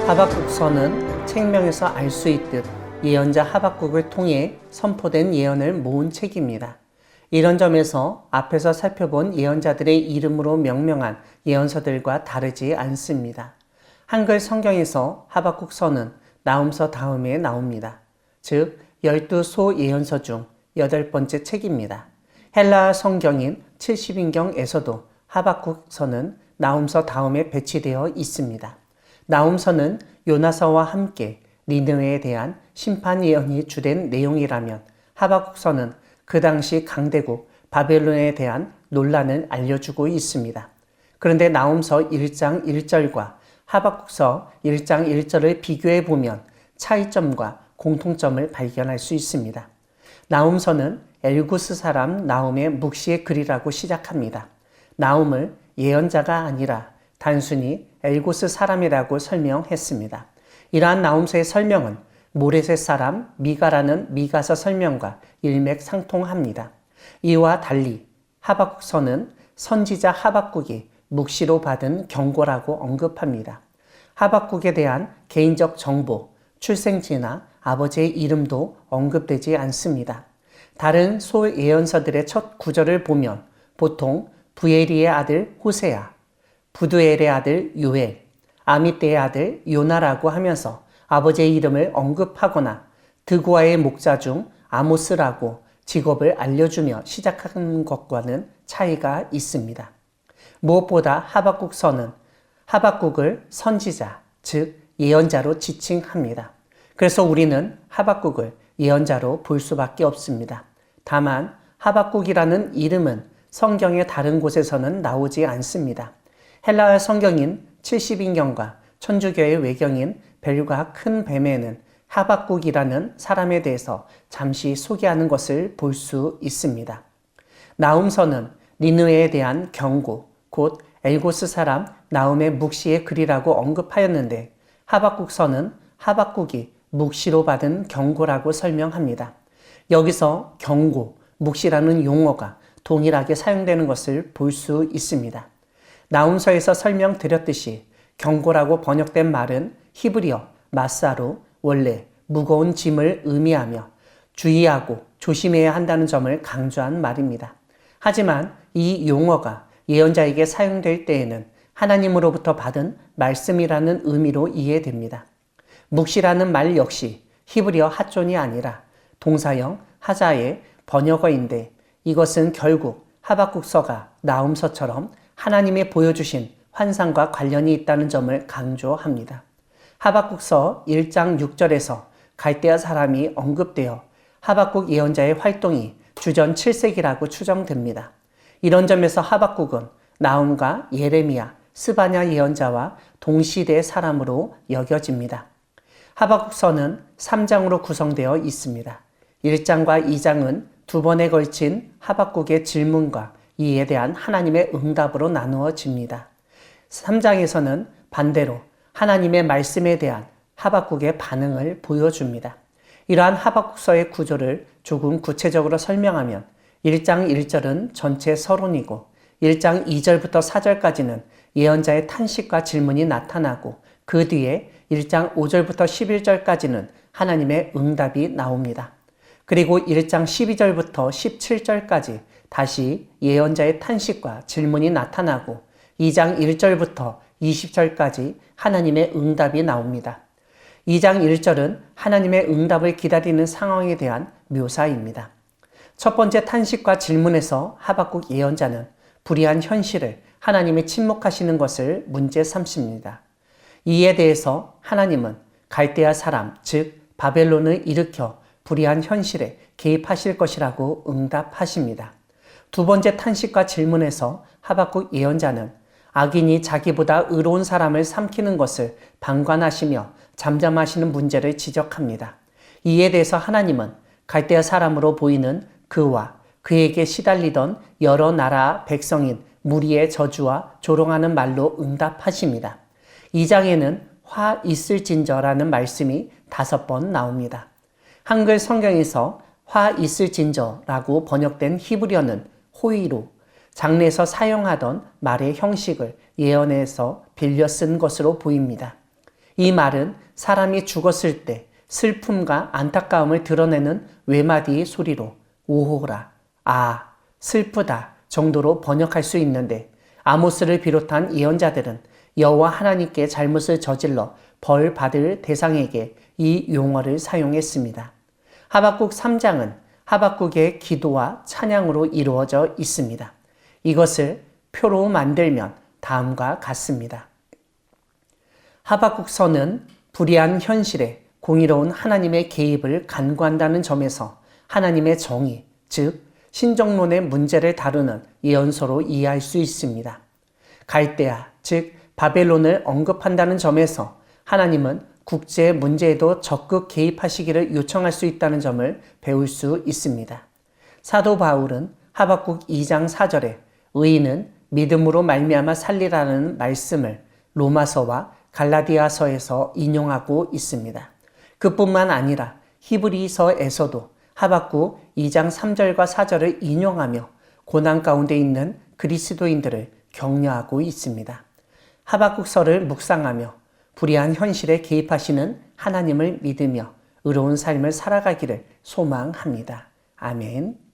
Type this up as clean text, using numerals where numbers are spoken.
하박국서는 책명에서 알 수 있듯 예언자 하박국을 통해 선포된 예언을 모은 책입니다. 이런 점에서 앞에서 살펴본 예언자들의 이름으로 명명한 예언서들과 다르지 않습니다. 한글 성경에서 하박국서는 나훔서 다음에 나옵니다. 즉 12소 예언서 중 8번째 책입니다. 헬라어 성경인 70인경에서도 하박국서는 나훔서 다음에 배치되어 있습니다. 나훔서는 요나서와 함께 니느웨에 대한 심판 예언이 주된 내용이라면 하박국서는 그 당시 강대국 바벨론에 대한 논란을 알려주고 있습니다. 그런데 나훔서 1장 1절과 하박국서 1장 1절을 비교해 보면 차이점과 공통점을 발견할 수 있습니다. 나훔서는 엘구스 사람 나훔의 묵시의 글이라고 시작합니다. 나훔을 예언자가 아니라 단순히 엘구스 사람이라고 설명했습니다. 이러한 나훔서의 설명은 모레셋 사람 미가라는 미가서 설명과 일맥상통합니다. 이와 달리 하박국서는 선지자 하박국이 묵시로 받은 경고라고 언급합니다. 하박국에 대한 개인적 정보, 출생지나 아버지의 이름도 언급되지 않습니다. 다른 소예언서들의 첫 구절을 보면 보통 부에리의 아들 호세아, 부두엘의 아들 요엘, 아미떼의 아들 요나라고 하면서 아버지의 이름을 언급하거나 드고아의 목자 중 아모스라고 직업을 알려주며 시작하는 것과는 차이가 있습니다. 무엇보다 하박국서는 하박국을 선지자, 즉 예언자로 지칭합니다. 그래서 우리는 하박국을 예언자로 볼 수밖에 없습니다. 다만 하박국이라는 이름은 성경의 다른 곳에서는 나오지 않습니다. 헬라어 성경인 70인경과 천주교의 외경인 벨과 큰 뱀에는 하박국이라는 사람에 대해서 잠시 소개하는 것을 볼 수 있습니다. 나훔서는 니느웨에 대한 경고, 곧 엘고스 사람 나훔의 묵시의 글이라고 언급하였는데 하박국서는 하박국이 묵시로 받은 경고라고 설명합니다. 여기서 경고, 묵시라는 용어가 동일하게 사용되는 것을 볼 수 있습니다. 나훔서에서 설명드렸듯이 경고라고 번역된 말은 히브리어 마사로 원래 무거운 짐을 의미하며 주의하고 조심해야 한다는 점을 강조한 말입니다. 하지만 이 용어가 예언자에게 사용될 때에는 하나님으로부터 받은 말씀이라는 의미로 이해됩니다. 묵시라는 말 역시 히브리어 핫존이 아니라 동사형 하자의 번역어인데 이것은 결국 하박국서가 나훔서처럼 하나님이 보여주신 환상과 관련이 있다는 점을 강조합니다. 하박국서 1장 6절에서 갈대아 사람이 언급되어 하박국 예언자의 활동이 주전 7세기라고 추정됩니다. 이런 점에서 하박국은 나훔과 예레미야, 스바냐 예언자와 동시대 사람으로 여겨집니다. 하박국서는 3장으로 구성되어 있습니다. 1장과 2장은 두 번에 걸친 하박국의 질문과 이에 대한 하나님의 응답으로 나누어집니다. 3장에서는 반대로 하나님의 말씀에 대한 하박국의 반응을 보여줍니다. 이러한 하박국서의 구조를 조금 구체적으로 설명하면 1장 1절은 전체 서론이고 1장 2절부터 4절까지는 예언자의 탄식과 질문이 나타나고 그 뒤에 1장 5절부터 11절까지는 하나님의 응답이 나옵니다. 그리고 1장 12절부터 17절까지 다시 예언자의 탄식과 질문이 나타나고 2장 1절부터 20절까지 하나님의 응답이 나옵니다. 2장 1절은 하나님의 응답을 기다리는 상황에 대한 묘사입니다. 첫 번째 탄식과 질문에서 하박국 예언자는 불의한 현실을 하나님이 침묵하시는 것을 문제 삼습니다. 이에 대해서 하나님은 갈대아 사람, 즉 바벨론을 일으켜 불의한 현실에 개입하실 것이라고 응답하십니다. 두 번째 탄식과 질문에서 하박국 예언자는 악인이 자기보다 의로운 사람을 삼키는 것을 방관하시며 잠잠하시는 문제를 지적합니다. 이에 대해서 하나님은 갈대아 사람으로 보이는 그와 그에게 시달리던 여러 나라 백성인 무리의 저주와 조롱하는 말로 응답하십니다. 2장에는 화 있을진저라는 말씀이 5번 나옵니다. 한글 성경에서 화 있을진저라고 번역된 히브리어는 호의로 장례에서 사용하던 말의 형식을 예언에서 빌려 쓴 것으로 보입니다. 이 말은 사람이 죽었을 때 슬픔과 안타까움을 드러내는 외마디의 소리로 오호라, 아, 슬프다 정도로 번역할 수 있는데 아모스를 비롯한 예언자들은 여호와 하나님께 잘못을 저질러 벌 받을 대상에게 이 용어를 사용했습니다. 하박국 3장은 하박국의 기도와 찬양으로 이루어져 있습니다. 이것을 표로 만들면 다음과 같습니다. 하박국서는 불의한 현실에 공의로운 하나님의 개입을 간구한다는 점에서 하나님의 정의, 즉 신정론의 문제를 다루는 예언서로 이해할 수 있습니다. 갈대아, 즉 바벨론을 언급한다는 점에서 하나님은 국제 문제에도 적극 개입하시기를 요청할 수 있다는 점을 배울 수 있습니다. 사도 바울은 하박국 2장 4절에 의인은 믿음으로 말미암아 살리라는 말씀을 로마서와 갈라디아서에서 인용하고 있습니다. 그뿐만 아니라 히브리서에서도 하박국 2장 3절과 4절을 인용하며 고난 가운데 있는 그리스도인들을 격려하고 있습니다. 하박국서를 묵상하며 불의한 현실에 개입하시는 하나님을 믿으며 의로운 삶을 살아가기를 소망합니다. 아멘.